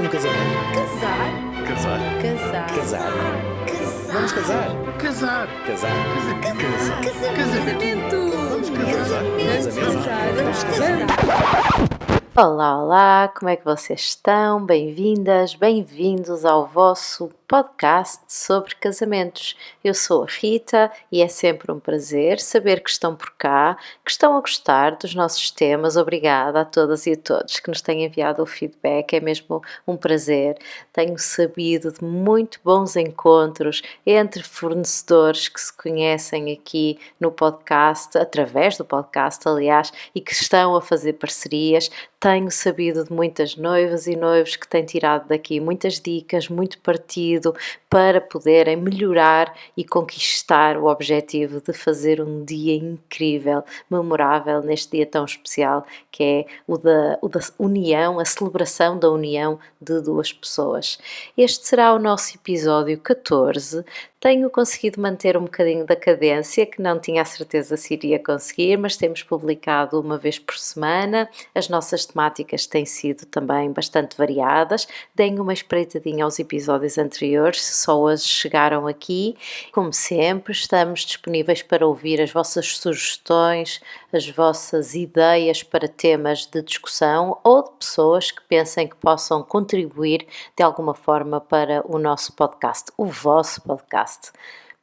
Um casamento. Casar. Casar. Casar. Casar. Casar. Vamos casar. Casar. Casar. Casamento. Vamos casar. Vamos casar. Olá, olá, como é que vocês estão? Bem-vindas, bem-vindos ao vosso podcast sobre casamentos. Eu sou a Rita e é sempre um prazer saber que estão por cá, que estão a gostar dos nossos temas. Obrigada a todas e a todos que nos têm enviado o feedback, é mesmo um prazer. Tenho sabido de muito bons encontros entre fornecedores que se conhecem aqui no podcast, através do podcast, aliás, e que estão a fazer parcerias. Tenho sabido de muitas noivas e noivos que têm tirado daqui muitas dicas, muito partido para poderem melhorar e conquistar o objetivo de fazer um dia incrível, memorável neste dia tão especial que é o da união, a celebração da união de duas pessoas. Este será o nosso episódio 14. Tenho conseguido manter um bocadinho da cadência, que não tinha a certeza se iria conseguir, mas temos publicado uma vez por semana. As nossas temáticas têm sido também bastante variadas. Deem uma espreitadinha aos episódios anteriores, se só hoje chegaram aqui. Como sempre, estamos disponíveis para ouvir as vossas sugestões, as vossas ideias para temas de discussão ou de pessoas que pensem que possam contribuir de alguma forma para o nosso podcast, o vosso podcast.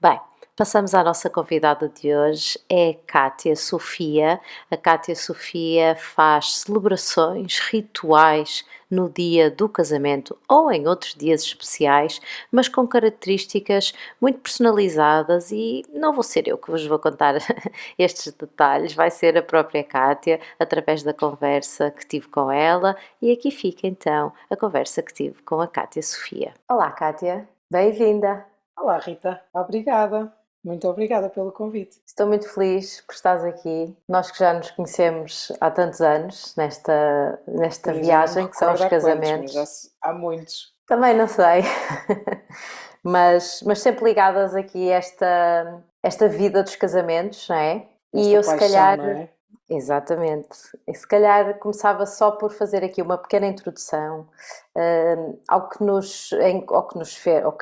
Bem, passamos à nossa convidada de hoje, é Kátia Sofia. A Kátia Sofia faz celebrações, rituais no dia do casamento ou em outros dias especiais, mas com características muito personalizadas e não vou ser eu que vos vou contar estes detalhes, vai ser a própria Kátia, através da conversa que tive com ela, e aqui fica então a conversa que tive com a Kátia Sofia. Olá Kátia, bem-vinda! Olá Rita, obrigada, muito obrigada pelo convite. Estou muito feliz por estares aqui. Nós que já nos conhecemos há tantos anos nesta Eu já viagem não me que são os recordo há quantos, casamentos. mas há muitos. Também não sei, mas sempre ligadas aqui a esta vida dos casamentos, não é? E Esta eu se paixão, calhar, não é? exatamente, e se calhar começava só por fazer aqui uma pequena introdução ao que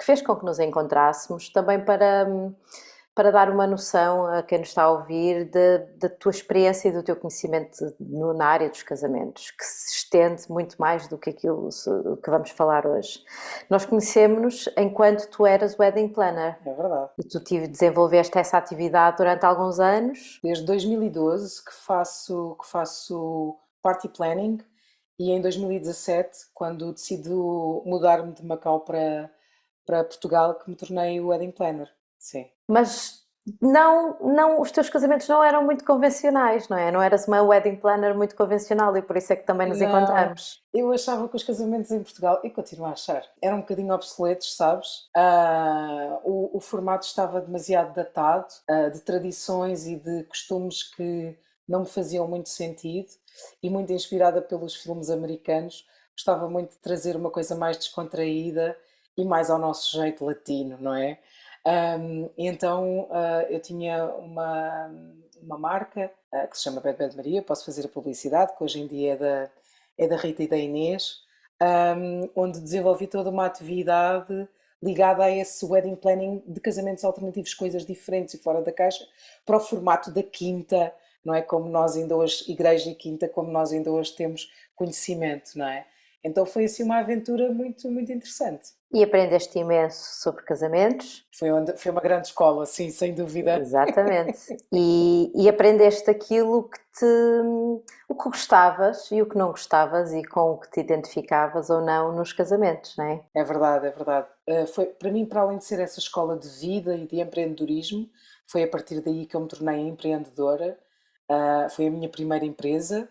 fez com que nos encontrássemos, também para dar uma noção a quem nos está a ouvir da tua experiência e do teu conhecimento na área dos casamentos, que se estende muito mais do que aquilo que vamos falar hoje. Nós conhecemos-nos enquanto tu eras wedding planner É verdade. e tu desenvolveste essa atividade durante alguns anos. Desde 2012 que faço party planning e em 2017, quando decido mudar-me de Macau para Portugal, que me tornei wedding planner. Sim. Mas não, os teus casamentos não eram muito convencionais, não é? Não eras uma wedding planner muito convencional e por isso é que também nos Não, encontramos. eu achava que os casamentos em Portugal, e continuo a achar, eram um bocadinho obsoletos, sabes? O formato estava demasiado datado, de tradições e de costumes que não me faziam muito sentido, e muito inspirada pelos filmes americanos, gostava muito de trazer uma coisa mais descontraída e mais ao nosso jeito latino, não é? Então eu tinha uma marca que se chama Bad Bad Maria, posso fazer a publicidade, que hoje em dia é da Rita e da Inês, onde desenvolvi toda uma atividade ligada a esse wedding planning de casamentos alternativos, coisas diferentes e fora da caixa, para o formato da quinta, não é? Como nós ainda hoje, igreja e quinta, como nós ainda hoje temos conhecimento, não é? Então foi assim uma aventura muito, muito interessante. E aprendeste imenso sobre casamentos. Foi uma grande escola, sim, sem dúvida. Exatamente. E aprendeste aquilo o que gostavas e o que não gostavas e com o que te identificavas ou não nos casamentos, não é? É verdade, é verdade. Foi, para mim, para além de ser essa escola de vida e de empreendedorismo, foi a partir daí que eu me tornei empreendedora. Foi a minha primeira empresa.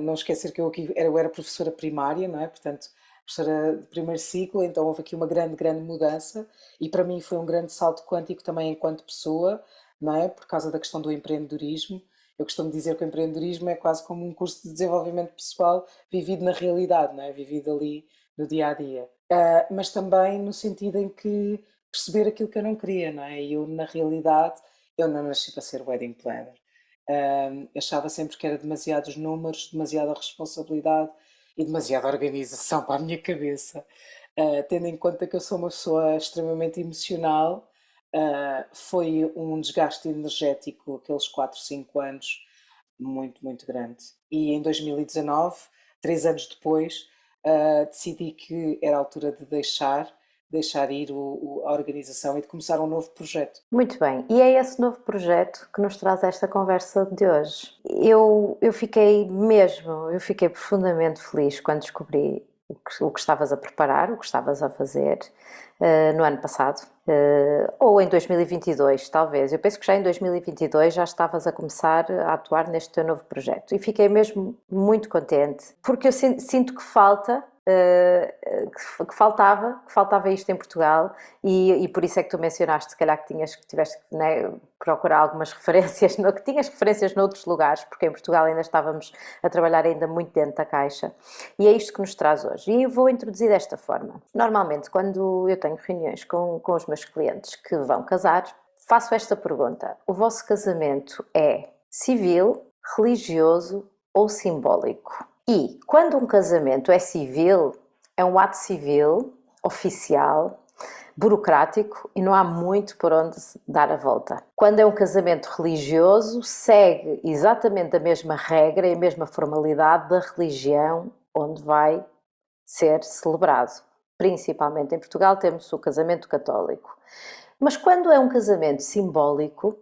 Não esquecer que eu era professora primária, não é? Portanto, professora de primeiro ciclo, então houve aqui uma grande, grande mudança e para mim foi um grande salto quântico também enquanto pessoa, não é? Por causa da questão do empreendedorismo. Eu costumo dizer que o empreendedorismo é quase como um curso de desenvolvimento pessoal vivido na realidade, não é? Vivido ali no dia a dia. Mas também no sentido em que perceber aquilo que eu não queria, não é? E eu, na realidade, eu não nasci para ser wedding planner. Achava sempre que era demasiados números, demasiada responsabilidade e demasiada organização para a minha cabeça. Tendo em conta que eu sou uma pessoa extremamente emocional, foi um desgaste energético aqueles 4, 5 anos muito, muito grande. E em 2019, 3 anos depois, decidi que era a altura de deixar ir a organização e de começar um novo projeto. Muito bem, e é esse novo projeto que nos traz esta conversa de hoje. Eu fiquei profundamente feliz quando descobri o que estavas a preparar, o que estavas a fazer no ano passado, ou em 2022, talvez. Eu penso que já em 2022 já estavas a começar a atuar neste teu novo projeto e fiquei mesmo muito contente, porque eu sinto que faltava isto em Portugal e por isso é que tu mencionaste, se calhar, que tiveste que, né, procurar algumas referências, que tinhas referências noutros lugares, porque em Portugal ainda estávamos a trabalhar ainda muito dentro da caixa, e é isto que nos traz hoje. E eu vou introduzir desta forma. Normalmente, quando eu tenho reuniões com os meus clientes que vão casar, faço esta pergunta: o vosso casamento é civil, religioso ou simbólico? E quando um casamento é civil, é um ato civil, oficial, burocrático e não há muito por onde dar a volta. Quando é um casamento religioso, segue exatamente a mesma regra e a mesma formalidade da religião onde vai ser celebrado. Principalmente em Portugal temos o casamento católico. Mas quando é um casamento simbólico,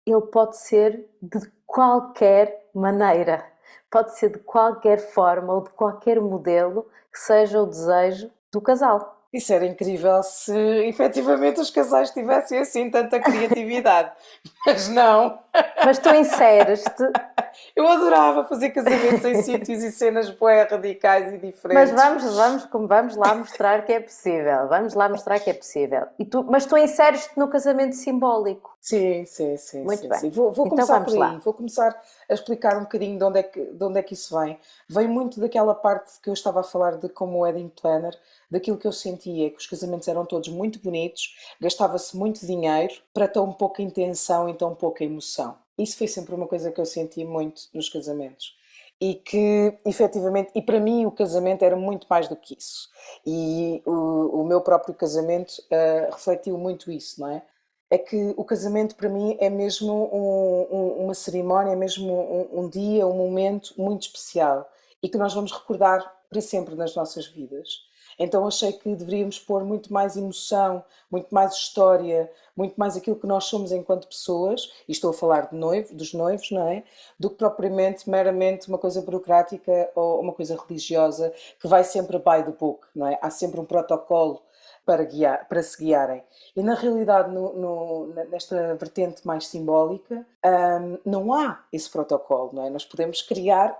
ele pode ser de qualquer maneira, pode ser de qualquer forma ou de qualquer modelo que seja o desejo do casal. Isso era incrível se efetivamente os casais tivessem assim tanta criatividade, mas não. Mas tu inseres-te. Eu adorava fazer casamentos em sítios e cenas bué radicais e Mas diferentes. vamos lá mostrar que é possível. Vamos lá mostrar que é possível. Mas tu inseres-te no casamento simbólico. Sim, Muito bem. sim. Vou Então começar vamos por aí. lá. Vou começar a explicar um bocadinho de onde é que isso vem. Vem muito daquela parte que eu estava a falar de como wedding planner, daquilo que eu sentia, que os casamentos eram todos muito bonitos, gastava-se muito dinheiro para tão pouca intenção e tão pouca emoção. Isso foi sempre uma coisa que eu senti muito nos casamentos. E que, efetivamente, e para mim o casamento era muito mais do que isso. E o meu próprio casamento refletiu muito isso, não é? É que o casamento para mim é mesmo uma cerimónia, é mesmo um dia, um momento muito especial e que nós vamos recordar para sempre nas nossas vidas. Então achei que deveríamos pôr muito mais emoção, muito mais história, muito mais aquilo que nós somos enquanto pessoas, e estou a falar dos noivos, não é? Do que propriamente meramente uma coisa burocrática ou uma coisa religiosa que vai sempre by the book, não é? Há sempre um protocolo para se guiarem. E na realidade, nesta vertente mais simbólica, não há esse protocolo, não é? Nós podemos criar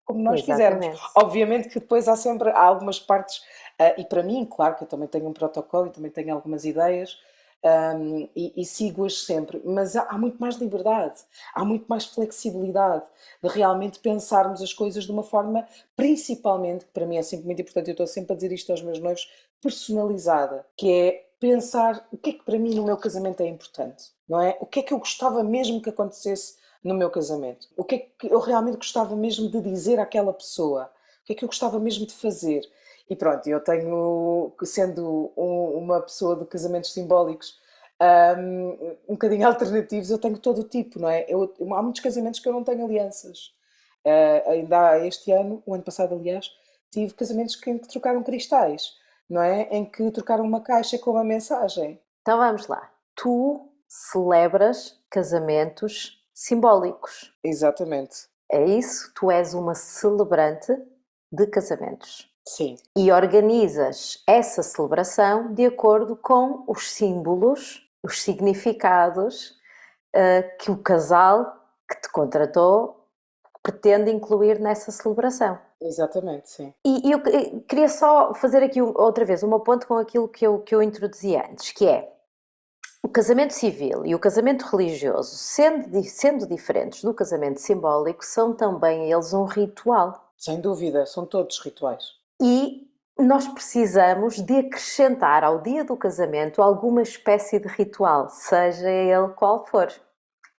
como nós quisermos. Exatamente. Obviamente que depois há algumas partes, e para mim, claro que eu também tenho um protocolo e também tenho algumas ideias, e sigo-as sempre, mas há muito mais liberdade, há muito mais flexibilidade de realmente pensarmos as coisas de uma forma, principalmente, que para mim é sempre muito importante, eu estou sempre a dizer isto aos meus noivos, personalizada, que é pensar o que é que para mim no meu casamento é importante, não é? O que é que eu gostava mesmo que acontecesse no meu casamento? O que é que eu realmente gostava mesmo de dizer àquela pessoa? O que é que eu gostava mesmo de fazer? E pronto, eu tenho, sendo uma pessoa de casamentos simbólicos um bocadinho alternativos, eu tenho todo o tipo, não é? Há muitos casamentos que eu não tenho alianças. Ainda há este ano, o ano passado aliás, tive casamentos que trocaram cristais, não é? Em que trocaram uma caixa com uma mensagem. Então vamos lá. Tu celebras casamentos simbólicos. Exatamente. É isso? Tu és uma celebrante de casamentos. Sim. E organizas essa celebração de acordo com os símbolos, os significados que o casal que te contratou pretende incluir nessa celebração. Exatamente, sim. E eu queria só fazer aqui outra vez uma ponte com aquilo que eu introduzi antes, que é o casamento civil e o casamento religioso, sendo diferentes do casamento simbólico, são também eles um ritual. Sem dúvida, são todos rituais. E nós precisamos de acrescentar ao dia do casamento alguma espécie de ritual, seja ele qual for.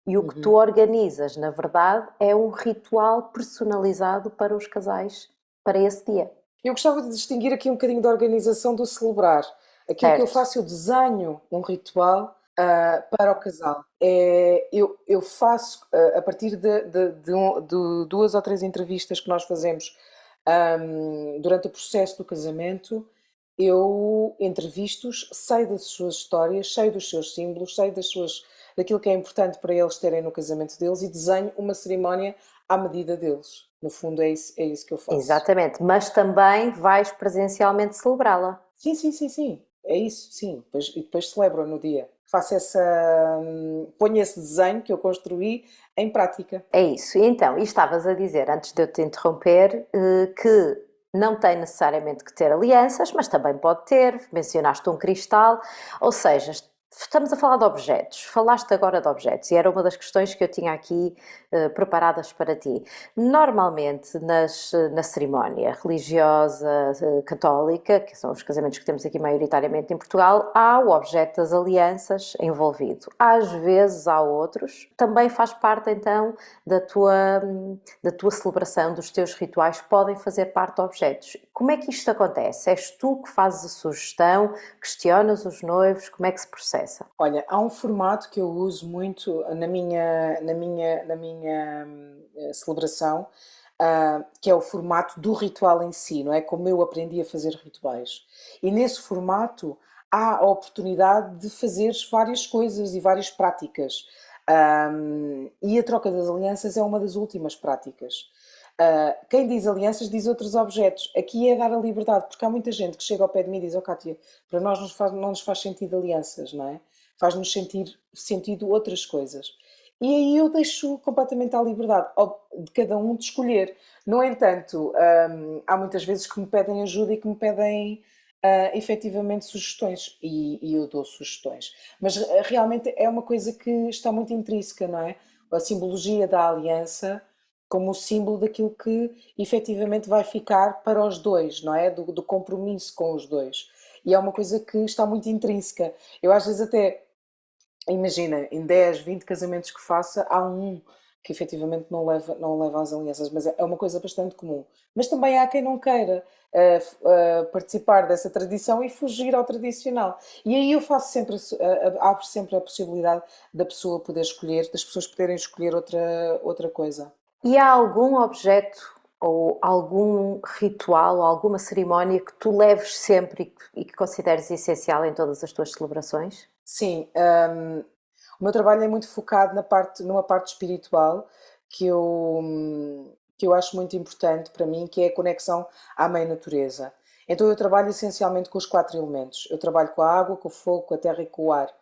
E o que tu organizas, na verdade, é um ritual personalizado para os casais para esse dia. Eu gostava de distinguir aqui um bocadinho da organização do celebrar. Aquilo que eu Certo. faço, eu desenho um ritual para o casal. Eu faço, a partir de 2 ou 3 entrevistas que nós fazemos durante o processo do casamento, eu entrevisto-os, sei das suas histórias, sei dos seus símbolos, sei daquilo que é importante para eles terem no casamento deles e desenho uma cerimónia à medida deles. No fundo, é isso que eu faço. Exatamente, mas também vais presencialmente celebrá-la. Sim, sim, sim, sim. É isso, sim. E depois celebro no dia. Faço ponho esse desenho que eu construí em prática. É isso. E então, e estavas a dizer, antes de eu te interromper, que não tem necessariamente que ter alianças, mas também pode ter. Mencionaste um cristal, ou seja, estamos a falar de objetos. Falaste agora de objetos e era uma das questões que eu tinha aqui preparadas para ti. Normalmente, na cerimónia religiosa católica, que são os casamentos que temos aqui maioritariamente em Portugal, há o objeto das alianças envolvido. Às vezes há outros. Também faz parte então da tua celebração, dos teus rituais, podem fazer parte de objetos. Como é que isto acontece? És tu que fazes a sugestão, questionas os noivos, como é que se processa? Olha, há um formato que eu uso muito na minha celebração, que é o formato do ritual em si, não é? Como eu aprendi a fazer rituais. E nesse formato há a oportunidade de fazeres várias coisas e várias práticas. E a troca das alianças é uma das últimas práticas. Quem diz alianças diz outros objetos. Aqui é dar a liberdade, porque há muita gente que chega ao pé de mim e diz: "Oh, Cátia, para nós não nos faz sentido alianças, não é? Faz-nos sentir sentido outras coisas." E aí eu deixo completamente à liberdade de cada um de escolher. No entanto, há muitas vezes que me pedem ajuda e que me pedem efetivamente sugestões e eu dou sugestões. Mas realmente é uma coisa que está muito intrínseca, não é? A simbologia da aliança como o símbolo daquilo que efetivamente vai ficar para os dois, não é? Do compromisso com os dois. E é uma coisa que está muito intrínseca. Eu às vezes até, imagina, em 10, 20 casamentos que faça, há um que efetivamente não leva às alianças, mas é uma coisa bastante comum. Mas também há quem não queira participar dessa tradição e fugir ao tradicional. E aí eu faço sempre, abro sempre a possibilidade da pessoa poder escolher, das pessoas poderem escolher outra coisa. E há algum objeto ou algum ritual ou alguma cerimónia que tu leves sempre e que consideres essencial em todas as tuas celebrações? Sim, o meu trabalho é muito focado numa parte espiritual que eu acho muito importante para mim, que é a conexão à mãe natureza. Então eu trabalho essencialmente com os 4 elementos. Eu trabalho com a água, com o fogo, com a terra e com o ar.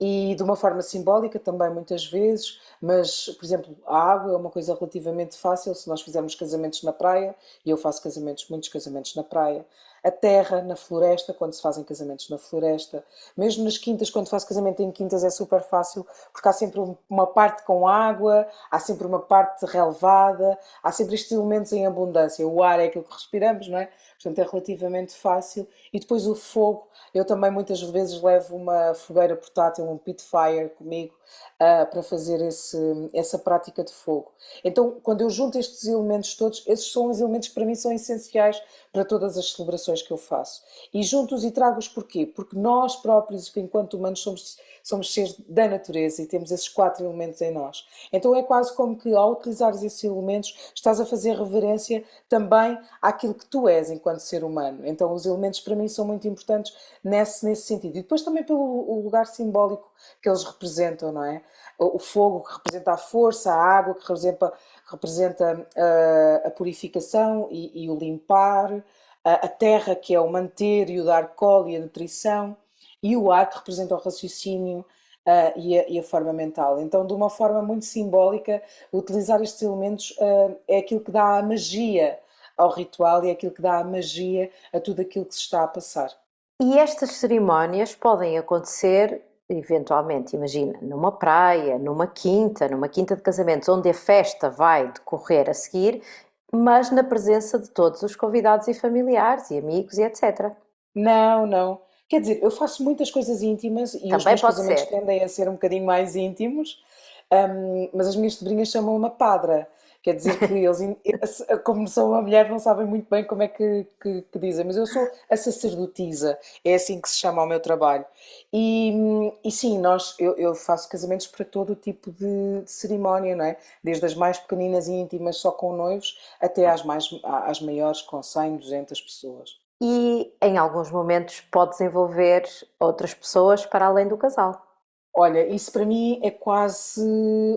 E de uma forma simbólica também muitas vezes, mas, por exemplo, a água é uma coisa relativamente fácil se nós fizermos casamentos na praia, e eu faço muitos casamentos na praia. A terra na floresta, quando se fazem casamentos na floresta. Mesmo nas quintas, quando faço casamento em quintas é super fácil, porque há sempre uma parte com água, há sempre uma parte relevada, há sempre estes elementos em abundância. O ar é aquilo que respiramos, não é? Portanto, é relativamente fácil. E depois o fogo, eu também muitas vezes levo uma fogueira portátil, um pit fire comigo, para fazer essa prática de fogo. Então, quando eu junto estes elementos todos, esses são os elementos que para mim são essenciais para todas as celebrações que eu faço. E juntos e trago-os porquê? Porque nós próprios, enquanto humanos, somos seres da natureza e temos esses 4 elementos em nós. Então é quase como que ao utilizares esses elementos estás a fazer reverência também àquilo que tu és enquanto ser humano. Então os elementos para mim são muito importantes nesse sentido. E depois também pelo lugar simbólico que eles representam, não é? O fogo que representa a força, a água que representa a purificação e o limpar, a terra que é o manter e o dar colo e a nutrição, e o ar que representa o raciocínio e a forma mental. Então, de uma forma muito simbólica, utilizar estes elementos é aquilo que dá a magia ao ritual e é aquilo que dá a magia a tudo aquilo que se está a passar. E estas cerimónias podem acontecer, eventualmente, imagina, numa praia, numa quinta de casamentos, onde a festa vai decorrer a seguir, mas na presença de todos os convidados e familiares e amigos e etc. Não, não. Quer dizer, eu faço muitas coisas íntimas e os Também meus pode casamentos ser. tendem a ser um bocadinho mais íntimos, mas as minhas sobrinhas chamam-me padra. Quer dizer que eles, como sou uma mulher, não sabem muito bem como é que dizem, mas eu sou a sacerdotisa, é assim que se chama o meu trabalho. E sim, eu faço casamentos para todo o tipo de cerimónia, não é? Desde as mais pequeninas e íntimas só com noivos, até às maiores com 100, 200 pessoas. E em alguns momentos podes envolver outras pessoas para além do casal. Olha, isso para mim é quase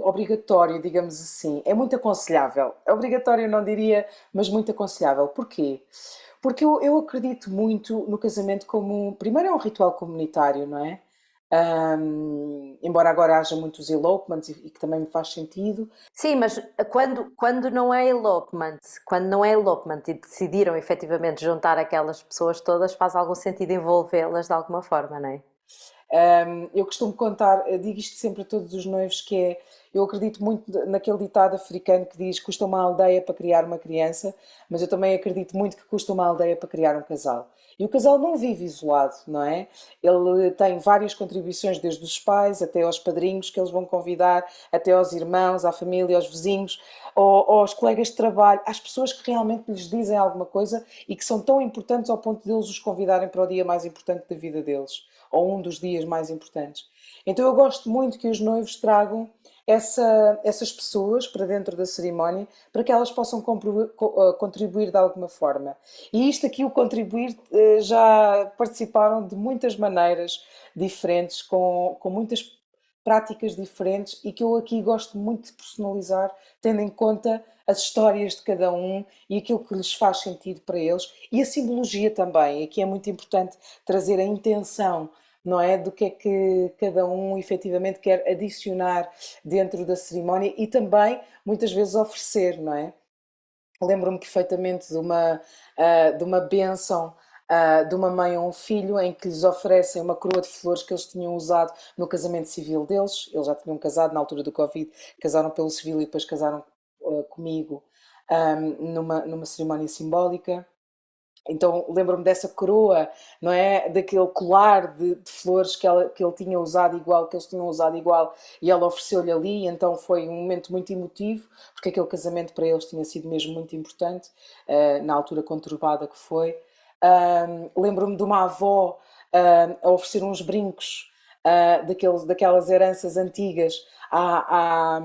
obrigatório, digamos assim. É muito aconselhável. É obrigatório, eu não diria, mas muito aconselhável. Porquê? Porque eu acredito muito no casamento como. Primeiro, é um ritual comunitário, não é? Embora agora haja muitos elopements e que também me faz sentido. Sim, mas quando não é elopement e decidiram efetivamente juntar aquelas pessoas todas, faz algum sentido envolvê-las de alguma forma, não é? Eu costumo contar, eu digo isto sempre a todos os noivos, que é, eu acredito muito naquele ditado africano que diz custa uma aldeia para criar uma criança, mas eu também acredito muito que custa uma aldeia para criar um casal. E o casal não vive isolado, não é? Ele tem várias contribuições, desde os pais até aos padrinhos que eles vão convidar, até aos irmãos, à família, aos vizinhos, aos colegas de trabalho, às pessoas que realmente lhes dizem alguma coisa e que são tão importantes ao ponto de eles os convidarem para o dia mais importante da vida deles ou um dos dias mais importantes. Então eu gosto muito que os noivos tragam essas pessoas para dentro da cerimónia para que elas possam contribuir de alguma forma. E isto aqui, o contribuir, já participaram de muitas maneiras diferentes, com muitas práticas diferentes e que eu aqui gosto muito de personalizar, tendo em conta as histórias de cada um e aquilo que lhes faz sentido para eles e a simbologia também. Aqui é muito importante trazer a intenção, não é? Do que é que cada um efetivamente quer adicionar dentro da cerimónia e também muitas vezes oferecer, não é? Lembro-me perfeitamente de uma bênção de uma mãe a um filho em que lhes oferecem uma coroa de flores que eles tinham usado no casamento civil deles. Eles já tinham casado na altura do Covid, casaram pelo civil e depois casaram comigo numa cerimónia simbólica. Então lembro-me dessa coroa, não é? Daquele colar de flores que ele tinha usado igual, que eles tinham usado igual, e ela ofereceu-lhe ali, então foi um momento muito emotivo, porque aquele casamento para eles tinha sido mesmo muito importante, na altura conturbada que foi. Lembro-me de uma avó a oferecer uns brincos, daquelas heranças antigas à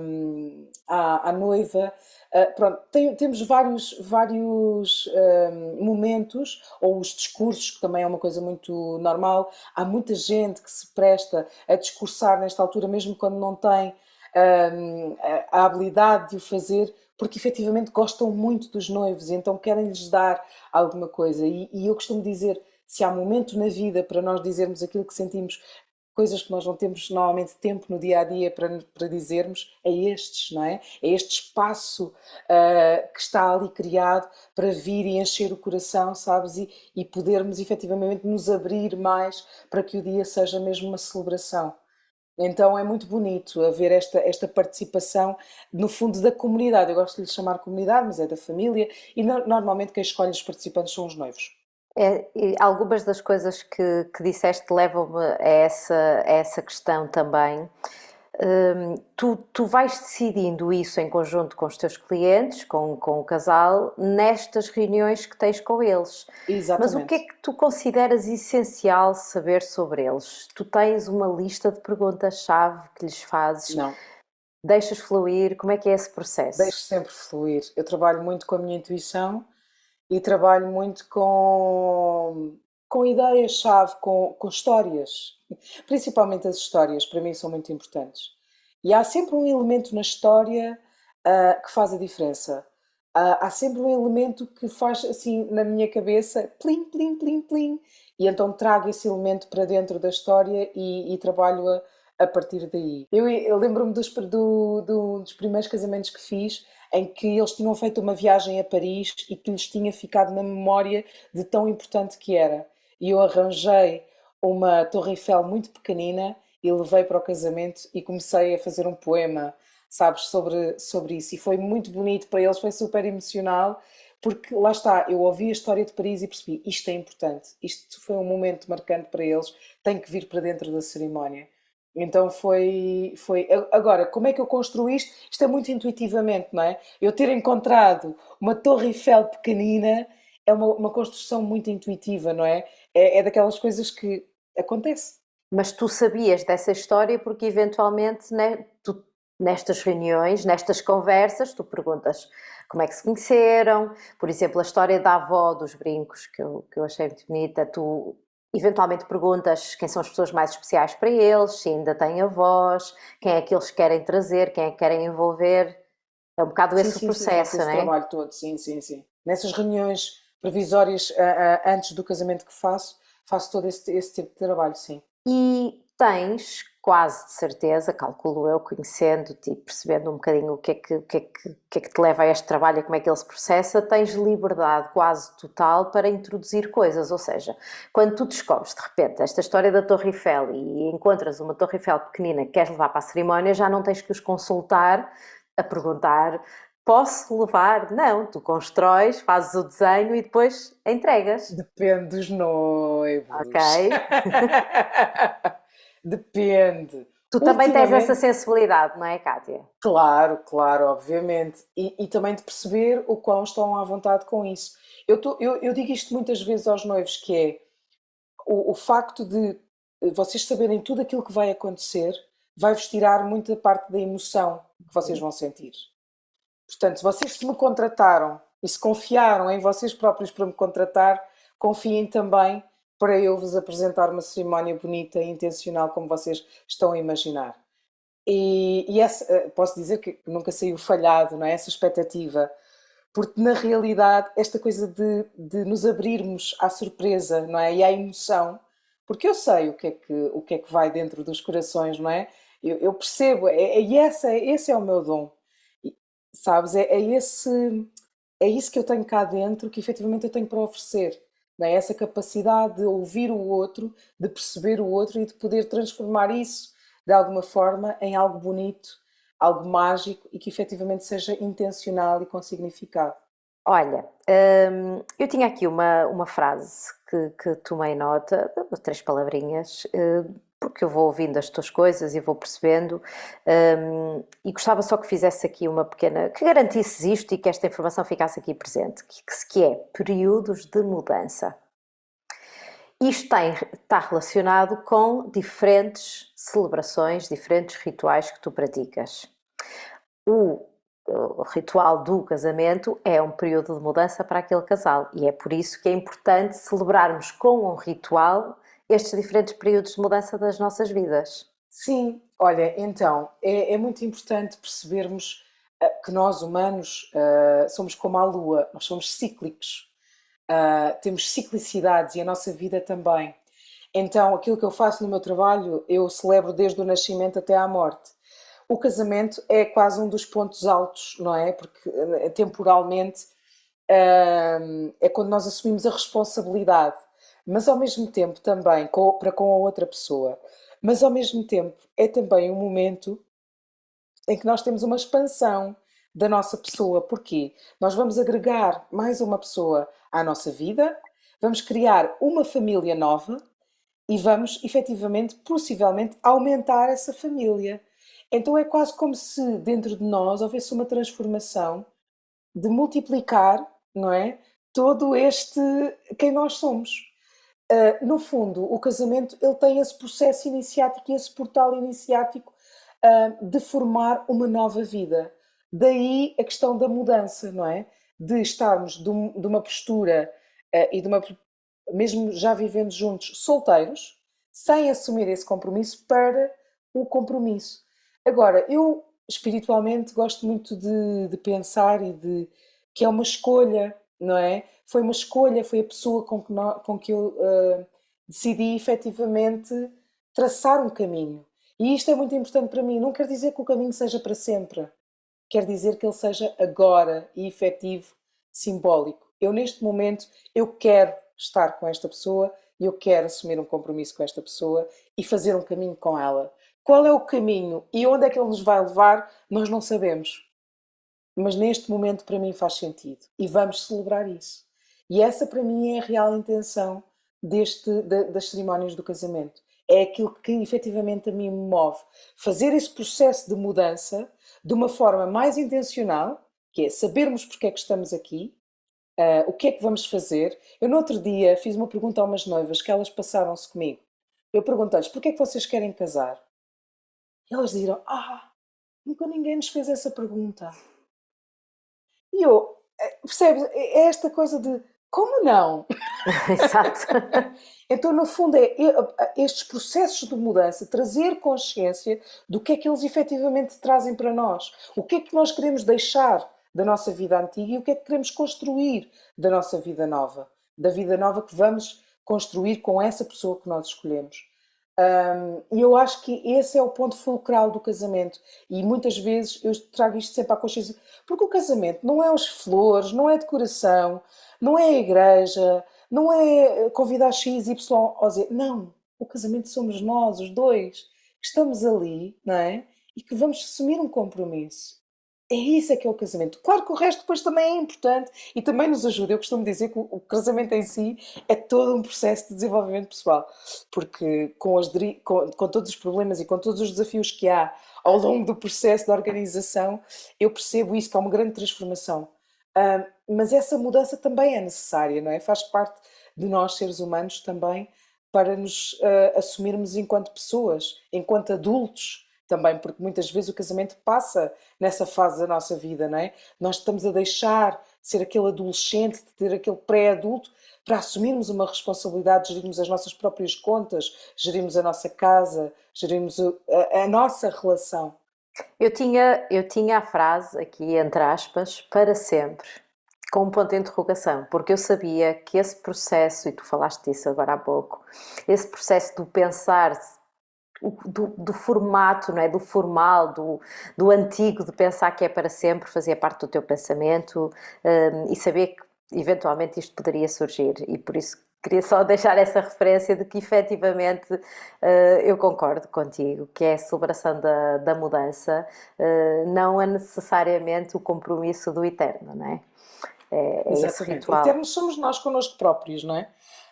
noiva. Pronto, temos vários momentos, ou os discursos, que também é uma coisa muito normal. Há muita gente que se presta a discursar nesta altura, mesmo quando não tem a habilidade de o fazer, porque efetivamente gostam muito dos noivos e então querem-lhes dar alguma coisa. E eu costumo dizer, se há momento na vida para nós dizermos aquilo que sentimos, coisas que nós não temos normalmente tempo no dia a dia para dizermos, é estes, não é? É este espaço que está ali criado para vir e encher o coração, sabes? E podermos efetivamente nos abrir mais para que o dia seja mesmo uma celebração. Então é muito bonito haver esta participação, no fundo, da comunidade. Eu gosto de lhe chamar comunidade, mas é da família, e normalmente quem escolhe os participantes são os noivos. E algumas das coisas que disseste levam-me a essa questão também. Tu vais decidindo isso em conjunto com os teus clientes, com o casal, nestas reuniões que tens com eles. Mas o que é Exatamente. que tu consideras essencial saber sobre eles? Tu tens uma lista de perguntas-chave que lhes fazes, Não, deixas fluir, como é que é esse processo? deixo sempre fluir. Eu trabalho muito com a minha intuição e trabalho muito com ideias-chave, com histórias. Principalmente as histórias, para mim, são muito importantes. E há sempre um elemento na história, que faz a diferença. Há sempre um elemento que faz assim na minha cabeça, plim, plim, plim, plim, e então trago esse elemento para dentro da história e trabalho a partir daí. Eu lembro-me dos primeiros casamentos que fiz, em que eles tinham feito uma viagem a Paris e que lhes tinha ficado na memória de tão importante que era. E eu arranjei uma Torre Eiffel muito pequenina e levei para o casamento e comecei a fazer um poema, sabes, sobre isso. E foi muito bonito para eles, foi super emocional, porque lá está, eu ouvi a história de Paris e percebi, isto é importante, isto foi um momento marcante para eles, tem que vir para dentro da cerimónia. Então foi. Agora, como é que eu construí isto? Isto é muito intuitivamente, não é? Eu ter encontrado uma Torre Eiffel pequenina é uma construção muito intuitiva, não é? É daquelas coisas que acontece. Mas tu sabias dessa história porque eventualmente, né, tu, nestas reuniões, nestas conversas, tu perguntas como é que se conheceram, por exemplo, a história da avó dos brincos, que eu achei muito bonita, tu eventualmente perguntas quem são as pessoas mais especiais para eles, se ainda têm avós, quem é que eles querem trazer, quem é que querem envolver. É um bocado Sim, esse o sim, sim, faço processo, não esse é? trabalho todo, sim, sim, sim. Nessas reuniões provisórias antes do casamento que faço todo esse tipo de trabalho, sim. E tens quase de certeza, calculo eu, conhecendo-te e percebendo um bocadinho o que é que te leva a este trabalho e como é que ele se processa, tens liberdade quase total para introduzir coisas. Ou seja, quando tu descobres de repente esta história da Torre Eiffel e encontras uma Torre Eiffel pequenina que queres levar para a cerimónia, já não tens que os consultar a perguntar. Posso levar? Não, tu constróis, fazes o desenho e depois entregas. Depende dos Ok? noivos. Depende. Tu também tens essa Ultimamente, sensibilidade, não é, Kátia? claro, claro, obviamente. E também de perceber o quão estão à vontade com isso. Eu digo isto muitas vezes aos noivos, que é o facto de vocês saberem tudo aquilo que vai acontecer, vai-vos tirar muita parte da emoção que vocês vão sentir. Portanto, se vocês se me contrataram e se confiaram em vocês próprios para me contratar, confiem também para eu vos apresentar uma cerimónia bonita e intencional como vocês estão a imaginar. Posso dizer que nunca saiu falhado, não é? Essa expectativa. Porque na realidade, esta coisa de nos abrirmos à surpresa, não é? E à emoção, porque eu sei o que é que vai dentro dos corações, não é? Eu percebo, esse é o meu dom. Sabes? É isso que eu tenho cá dentro que efetivamente eu tenho para oferecer. Não é? Essa capacidade de ouvir o outro, de perceber o outro e de poder transformar isso de alguma forma em algo bonito, algo mágico e que efetivamente seja intencional e com significado. Olha, eu tinha aqui uma frase que tomei nota, três palavrinhas, porque eu vou ouvindo as tuas coisas e vou percebendo, e gostava só que fizesse aqui uma pequena, que garantisses isto e que esta informação ficasse aqui presente, que é períodos de mudança. Isto está relacionado com diferentes celebrações, diferentes rituais que tu praticas. O, o ritual do casamento é um período de mudança para aquele casal e é por isso que é importante celebrarmos com um ritual estes diferentes períodos de mudança das nossas vidas. Sim, olha, então, é muito importante percebermos que nós humanos somos como a Lua, nós somos cíclicos. Temos ciclicidades e a nossa vida também. Então, aquilo que eu faço no meu trabalho, eu celebro desde o nascimento até à morte. O casamento é quase um dos pontos altos, não é? Porque temporalmente é quando nós assumimos a responsabilidade, mas ao mesmo tempo também para com a outra pessoa. Mas ao mesmo tempo é também um momento em que nós temos uma expansão da nossa pessoa. Porquê? Nós vamos agregar mais uma pessoa à nossa vida, vamos criar uma família nova e vamos efetivamente, possivelmente, aumentar essa família. Então é quase como se dentro de nós houvesse uma transformação de multiplicar, não é? Todo este quem nós somos. No fundo, o casamento ele tem esse processo iniciático e esse portal iniciático de formar uma nova vida. Daí a questão da mudança, não é? De estarmos de uma postura e de uma, mesmo já vivendo juntos, solteiros, sem assumir esse compromisso para o compromisso. Agora, eu espiritualmente gosto muito de pensar e de que é uma escolha, não é? Foi uma escolha, foi a pessoa com que eu decidi efetivamente traçar um caminho. E isto é muito importante para mim. Não quer dizer que o caminho seja para sempre. Quer dizer que ele seja agora e efetivo, simbólico. Eu, neste momento, eu quero estar com esta pessoa e eu quero assumir um compromisso com esta pessoa e fazer um caminho com ela. Qual é o caminho e onde é que ele nos vai levar, nós não sabemos. Mas neste momento, para mim, faz sentido. E vamos celebrar isso. E essa, para mim, é a real intenção das cerimónias do casamento. é aquilo que efetivamente a mim me move. Fazer esse processo de mudança de uma forma mais intencional, que é sabermos porque é que estamos aqui, o que é que vamos fazer. Eu no outro dia fiz uma pergunta a umas noivas que elas passaram-se comigo. Eu perguntei-lhes, porquê é que vocês querem casar? E elas diziam, nunca ninguém nos fez essa pergunta. E eu, percebes, é esta coisa de, como não? Exato. Então, no fundo, estes processos de mudança, trazer consciência do que é que eles efetivamente trazem para nós. O que é que nós queremos deixar da nossa vida antiga e o que é que queremos construir da nossa vida nova. Da vida nova que vamos construir com essa pessoa que nós escolhemos. E eu acho que esse é o ponto fulcral do casamento. E muitas vezes eu trago isto sempre à consciência. Porque o casamento não é as flores, não é a decoração, não é a igreja, não é convidar X, Y ou Z. Não. O casamento somos nós, os dois, que estamos ali, não é? E que vamos assumir um compromisso. É isso é que é o casamento. Claro que o resto depois também é importante e também nos ajuda. Eu costumo dizer que o casamento em si é todo um processo de desenvolvimento pessoal, porque com todos os problemas e com todos os desafios que há ao longo do processo da organização, eu percebo isso, que há uma grande transformação. Mas essa mudança também é necessária, não é? Faz parte de nós, seres humanos, também, para nos assumirmos enquanto pessoas, enquanto adultos, também, porque muitas vezes o casamento passa nessa fase da nossa vida, não é? Nós estamos a deixar de ser aquele adolescente, de ter aquele pré-adulto, para assumirmos uma responsabilidade, gerirmos as nossas próprias contas, gerirmos a nossa casa, gerirmos a nossa relação. Eu tinha a frase aqui, entre aspas, para sempre, com um ponto de interrogação, porque eu sabia que esse processo, e tu falaste disso agora há pouco, esse processo do pensar, do formato, não é? Do formal, do antigo, de pensar que é para sempre, fazia parte do teu pensamento, e saber que eventualmente isto poderia surgir, e por isso queria só deixar essa referência de que efetivamente eu concordo contigo, que é a celebração da mudança, não é necessariamente o compromisso do eterno, não é? É esse Exatamente. ritual. Eternos somos nós connosco próprios, não é?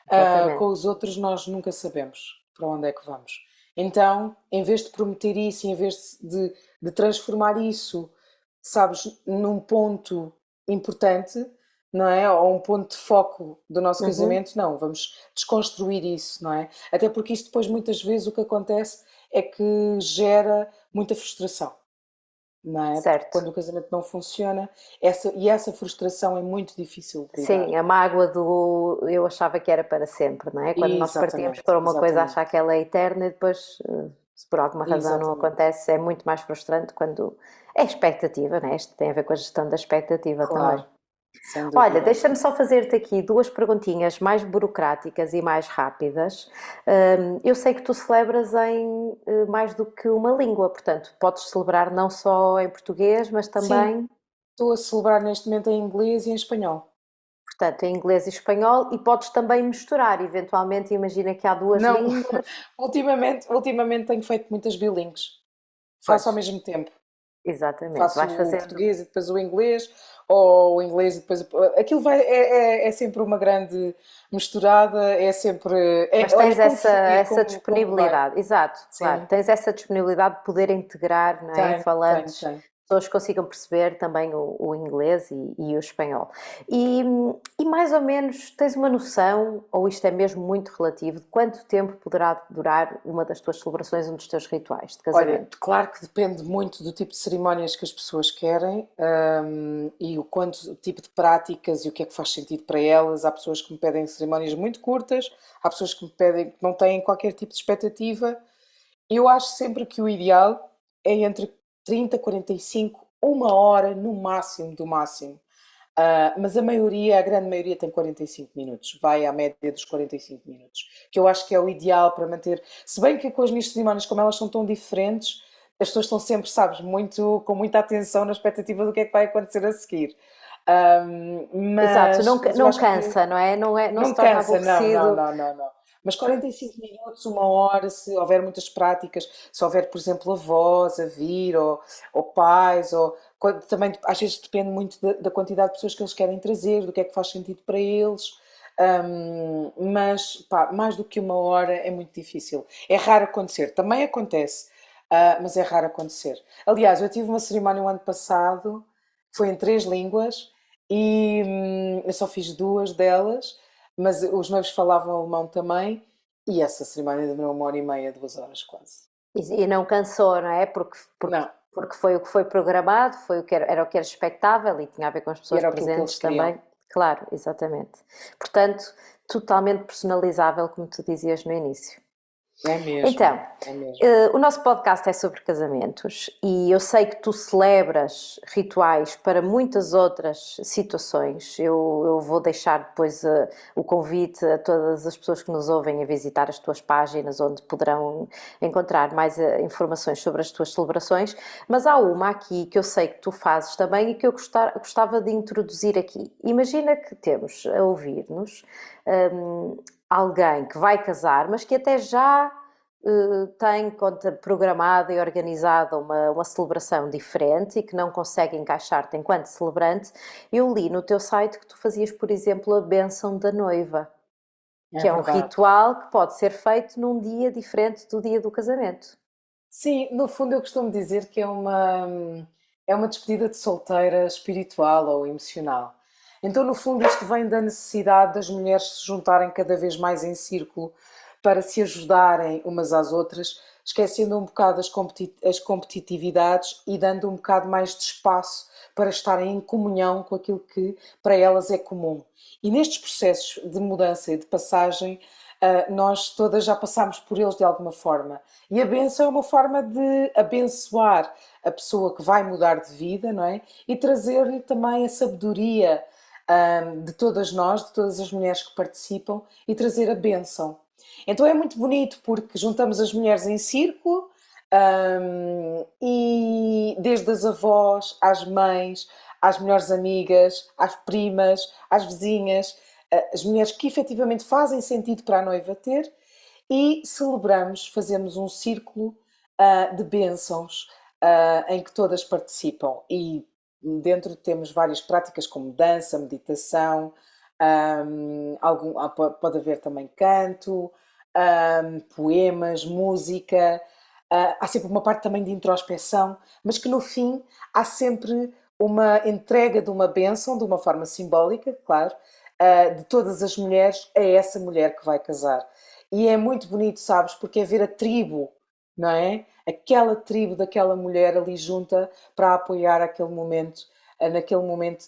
Com Exatamente. os outros nós nunca sabemos para onde é que vamos. Então, em vez de prometer isso, em vez de transformar isso, sabes, num ponto importante, não é? Ou um ponto de foco do nosso Uhum. casamento, não, vamos desconstruir isso, não é? Até porque isso depois muitas vezes o que acontece é que gera muita frustração, não é? Porque Certo. quando o casamento não funciona, essa frustração é muito difícil de lidar. Sim, a mágoa do eu achava que era para sempre, não é? Quando nós partimos Exatamente, para uma coisa a achar exatamente, que ela é eterna e depois, se por alguma razão não exatamente. acontece, é muito mais frustrante quando é expectativa, não é? Isto tem a ver com a gestão da expectativa também. Claro, sem Olha, dúvida. deixa-me só fazer-te aqui duas perguntinhas mais burocráticas e mais rápidas. Eu sei que tu celebras em mais do que uma língua, portanto, podes celebrar não só em português, mas Sim, também, estou a celebrar neste momento em inglês e em espanhol. portanto, em inglês e espanhol, e podes também misturar, eventualmente, imagina que há duas Não, línguas. ultimamente tenho feito muitas bilíngues. Pois, Faço ao mesmo tempo. exatamente, Faço vais o fazendo. português e depois o inglês, ou o inglês e depois aquilo é sempre uma grande misturada, é sempre. Mas Olha, tens como fluir, essa como vai. disponibilidade, exato, claro, Sim, tens essa disponibilidade de poder integrar, não é? tenho, Falantes, tenho. pessoas que consigam perceber também o inglês e o espanhol. E, e mais ou menos tens uma noção, ou isto é mesmo muito relativo, de quanto tempo poderá durar uma das tuas celebrações, um dos teus rituais de Olha, casamento? claro que depende muito do tipo de cerimónias que as pessoas querem, e o tipo de práticas e o que é que faz sentido para elas. Há pessoas que me pedem cerimónias muito curtas, há pessoas que me pedem que não têm qualquer tipo de expectativa. Eu acho sempre que o ideal é entre 30, 45, uma hora no máximo do máximo. Mas a grande maioria tem 45 minutos, vai à média dos 45 minutos, que eu acho que é o ideal para manter. Se bem que com as minhas cerimónias, como elas são tão diferentes, as pessoas estão sempre, sabes, com muita atenção na expectativa do que é que vai acontecer a seguir. Exato, Mas eu não acho que cansa, não é? Não se não torna cansa, não, não, aborrecido. não, não, não. Mas 45 minutos, uma hora, se houver muitas práticas, se houver, por exemplo, avós a vir, ou pais, também às vezes depende muito da quantidade de pessoas que eles querem trazer, do que é que faz sentido para eles. Mas pá, mais do que uma hora é muito difícil. É raro acontecer, também acontece, mas é raro acontecer. Aliás, eu tive uma cerimónia o ano passado, foi em 3 línguas, e eu só fiz 2 delas, mas os noivos falavam alemão também, e essa cerimónia demorou 1 hora e meia, 2 horas quase. E não cansou, não é? Não, Porque foi o que foi programado, foi o que era o que era expectável e tinha a ver com as e pessoas era aquilo que eles presentes queriam. também. Claro, exatamente. Portanto, totalmente personalizável, como tu dizias no início. É mesmo, Então, é mesmo. o nosso podcast é sobre casamentos e eu sei que tu celebras rituais para muitas outras situações. Eu vou deixar depois o convite a todas as pessoas que nos ouvem a visitar as tuas páginas, onde poderão encontrar mais informações sobre as tuas celebrações. Mas há uma aqui que eu sei que tu fazes também e que eu gostava de introduzir aqui. Imagina que temos a ouvir-nos alguém que vai casar, mas que até já tem programada e organizada uma celebração diferente e que não consegue encaixar-te enquanto celebrante. Eu li no teu site que tu fazias, por exemplo, a bênção da noiva, É que é um verdade. ritual que pode ser feito num dia diferente do dia do casamento. Sim, no fundo eu costumo dizer que é uma despedida de solteira espiritual ou emocional. Então, no fundo, isto vem da necessidade das mulheres se juntarem cada vez mais em círculo para se ajudarem umas às outras, esquecendo um bocado as competitividades e dando um bocado mais de espaço para estarem em comunhão com aquilo que para elas é comum. E nestes processos de mudança e de passagem, nós todas já passámos por eles de alguma forma. E a bênção é uma forma de abençoar a pessoa que vai mudar de vida, não é? E trazer-lhe também a sabedoria de todas nós, de todas as mulheres que participam, e trazer a bênção. Então é muito bonito porque juntamos as mulheres em círculo, e desde as avós, às mães, às melhores amigas, às primas, às vizinhas, as mulheres que efetivamente fazem sentido para a noiva ter, e celebramos, fazemos um círculo de bênçãos em que todas participam. E dentro temos várias práticas como dança, meditação, pode haver também canto, poemas, música. Há sempre uma parte também de introspeção, mas que no fim há sempre uma entrega de uma bênção, de uma forma simbólica, claro, de todas as mulheres a essa mulher que vai casar. E é muito bonito, sabes, porque é ver a tribo, não é? Aquela tribo daquela mulher ali junta para apoiar aquele momento, naquele momento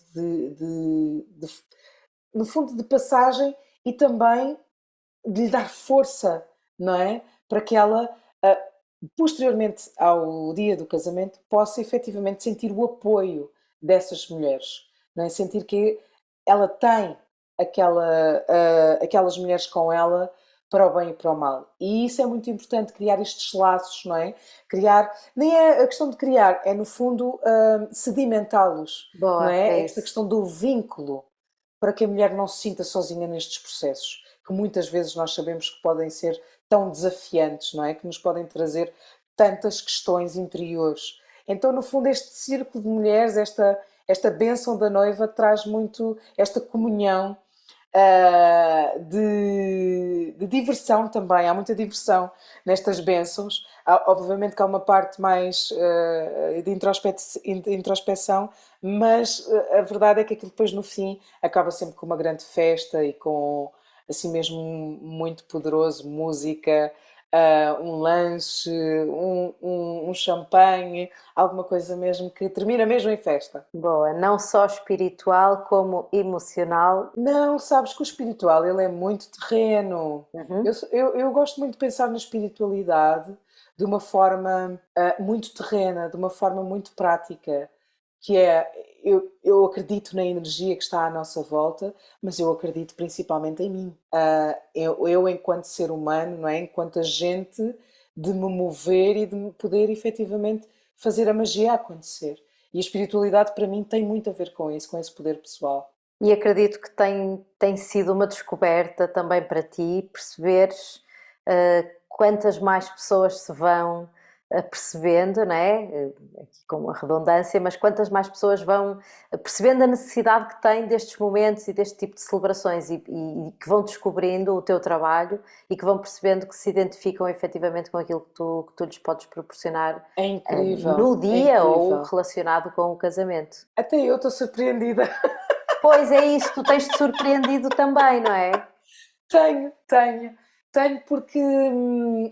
no fundo, de passagem, e também de lhe dar força, não é? Para que ela, posteriormente ao dia do casamento, possa efetivamente sentir o apoio dessas mulheres, não é? Sentir que ela tem aquelas mulheres com ela para o bem e para o mal. E isso é muito importante, criar estes laços, não é? Criar, nem é a questão de criar, é no fundo sedimentá-los, não Boa, é? é É esta isso. questão do vínculo, para que a mulher não se sinta sozinha nestes processos, que muitas vezes nós sabemos que podem ser tão desafiantes, não é? Que nos podem trazer tantas questões interiores. Então, no fundo, este círculo de mulheres, esta bênção da noiva, traz muito esta comunhão de diversão também. Há muita diversão nestas bênçãos. Obviamente que há uma parte mais de introspeção, mas a verdade é que aquilo depois no fim acaba sempre com uma grande festa e com assim mesmo muito poderoso, música, um lanche, um champanhe, alguma coisa mesmo que termina mesmo em festa. Boa, não só espiritual como emocional. Não, sabes que o espiritual ele é muito terreno. Eu, Uhum. eu gosto muito de pensar na espiritualidade de uma forma muito terrena, de uma forma muito prática, que é, eu acredito na energia que está à nossa volta, mas eu acredito principalmente em mim. Eu enquanto ser humano, não é? Enquanto agente de me mover e de me poder efetivamente fazer a magia acontecer. E a espiritualidade para mim tem muito a ver com isso, com esse poder pessoal. E acredito que tem sido uma descoberta também para ti perceberes quantas mais pessoas se vão percebendo, não é? Aqui com a redundância, mas quantas mais pessoas vão percebendo a necessidade que têm destes momentos e deste tipo de celebrações e que vão descobrindo o teu trabalho e que vão percebendo que se identificam efetivamente com aquilo que tu lhes podes proporcionar É incrível, no é dia ou incrível. relacionado com o casamento. Até eu estou surpreendida. Pois é isso, tu tens-te surpreendido também, não é? Tenho porque,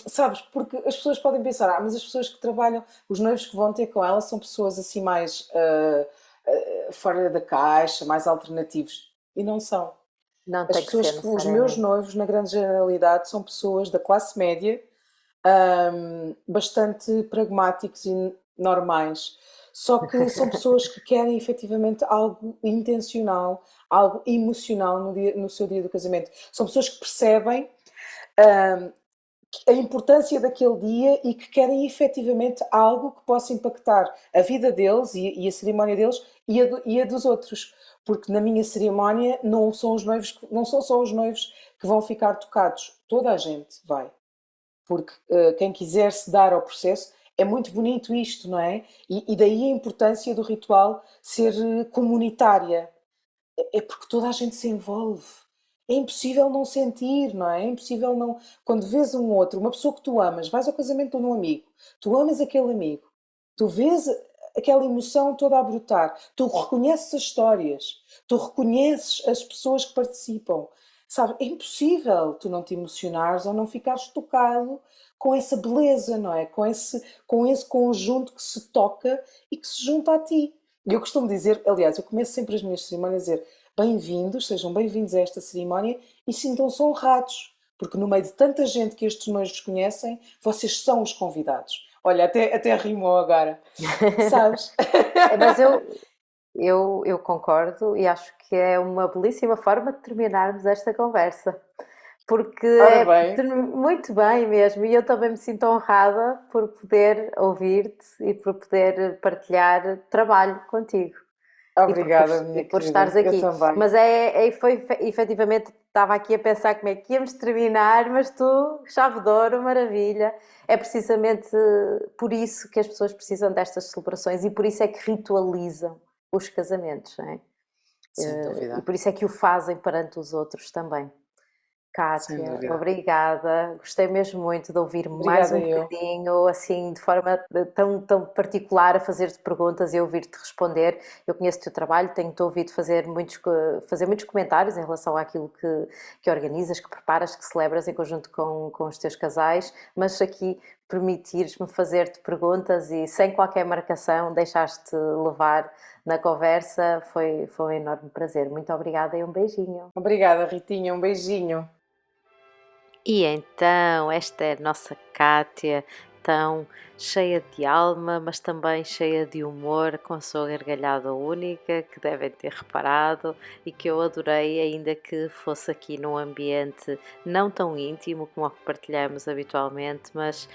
sabes, porque as pessoas podem pensar, mas as pessoas que trabalham, os noivos que vão ter com ela são pessoas assim mais fora da caixa, mais alternativos. E não são. Não As tem que pessoas ser que, os meus necessariamente. noivos, na grande generalidade, são pessoas da classe média, bastante pragmáticos e normais. Só que são pessoas que querem efetivamente algo intencional, algo emocional no seu dia do casamento. São pessoas que percebem a importância daquele dia e que querem efetivamente algo que possa impactar a vida deles e a cerimónia deles e a dos outros. Porque na minha cerimónia não são os noivos, não são só os noivos que vão ficar tocados, toda a gente vai. Porque quem quiser se dar ao processo, é muito bonito isto, não é? E daí a importância do ritual ser comunitária. É porque toda a gente se envolve. É impossível não sentir, não é? É impossível não. Quando vês um outro, uma pessoa que tu amas, vais ao casamento de um amigo, tu amas aquele amigo, tu vês aquela emoção toda a brotar, tu reconheces as histórias, tu reconheces as pessoas que participam. Sabe, é impossível tu não te emocionares ou não ficares tocado com essa beleza, não é? Com esse conjunto que se toca e que se junta a ti. E eu costumo dizer, aliás, eu começo sempre as minhas cerimónias a dizer bem-vindos, sejam bem-vindos a esta cerimónia e sintam-se honrados, porque no meio de tanta gente que estes noivos conhecem, vocês são os convidados. Olha, até rimou agora, sabes? Mas eu concordo e acho que é uma belíssima forma de terminarmos esta conversa. Porque Ora é bem, muito bem mesmo, e eu também me sinto honrada por poder ouvir-te e por poder partilhar trabalho contigo obrigada, e minha por estares querida, eu aqui. também. Mas foi efetivamente, estava aqui a pensar como é que íamos terminar, mas tu, chave de ouro, maravilha. É precisamente por isso que as pessoas precisam destas celebrações e por isso é que ritualizam os casamentos, não é? Sem E dúvida, por isso é que o fazem perante os outros também. sem Kátia, dúvida. obrigada. Gostei mesmo muito de ouvir mais Obrigada um eu. bocadinho, assim, de forma tão particular, a fazer-te perguntas e a ouvir-te responder. Eu conheço o teu trabalho, tenho-te ouvido fazer muitos comentários em relação àquilo que organizas, que preparas, que celebras em conjunto com os teus casais, mas aqui permitires-me fazer-te perguntas e sem qualquer marcação deixaste levar na conversa, foi um enorme prazer. Muito obrigada e um beijinho. Obrigada, Ritinha, um beijinho. E então, esta é a nossa Kátia, tão cheia de alma, mas também cheia de humor, com a sua gargalhada única, que devem ter reparado e que eu adorei, ainda que fosse aqui num ambiente não tão íntimo como o que partilhamos habitualmente, mas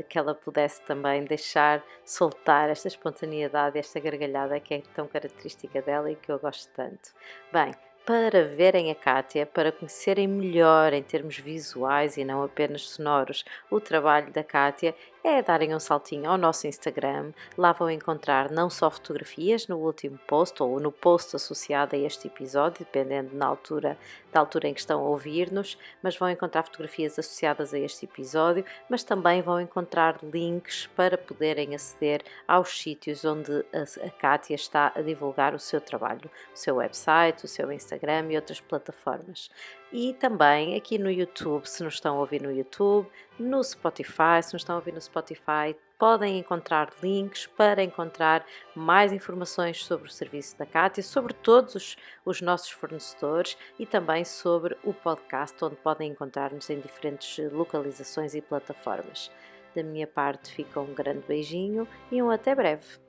que ela pudesse também deixar soltar esta espontaneidade, esta gargalhada que é tão característica dela e que eu gosto tanto. Bem, para verem a Kátia, para conhecerem melhor em termos visuais e não apenas sonoros o trabalho da Kátia, é darem um saltinho ao nosso Instagram. Lá vão encontrar não só fotografias no último post ou no post associado a este episódio, dependendo da altura em que estão a ouvir-nos, mas vão encontrar fotografias associadas a este episódio, mas também vão encontrar links para poderem aceder aos sítios onde a Kátia está a divulgar o seu trabalho, o seu website, o seu Instagram e outras plataformas. E também aqui no YouTube, se nos estão a ouvir no YouTube, no Spotify, se nos estão a ouvir no Spotify, podem encontrar links para encontrar mais informações sobre o serviço da Kátia, sobre todos os nossos fornecedores e também sobre o podcast, onde podem encontrar-nos em diferentes localizações e plataformas. Da minha parte, fica um grande beijinho e um até breve.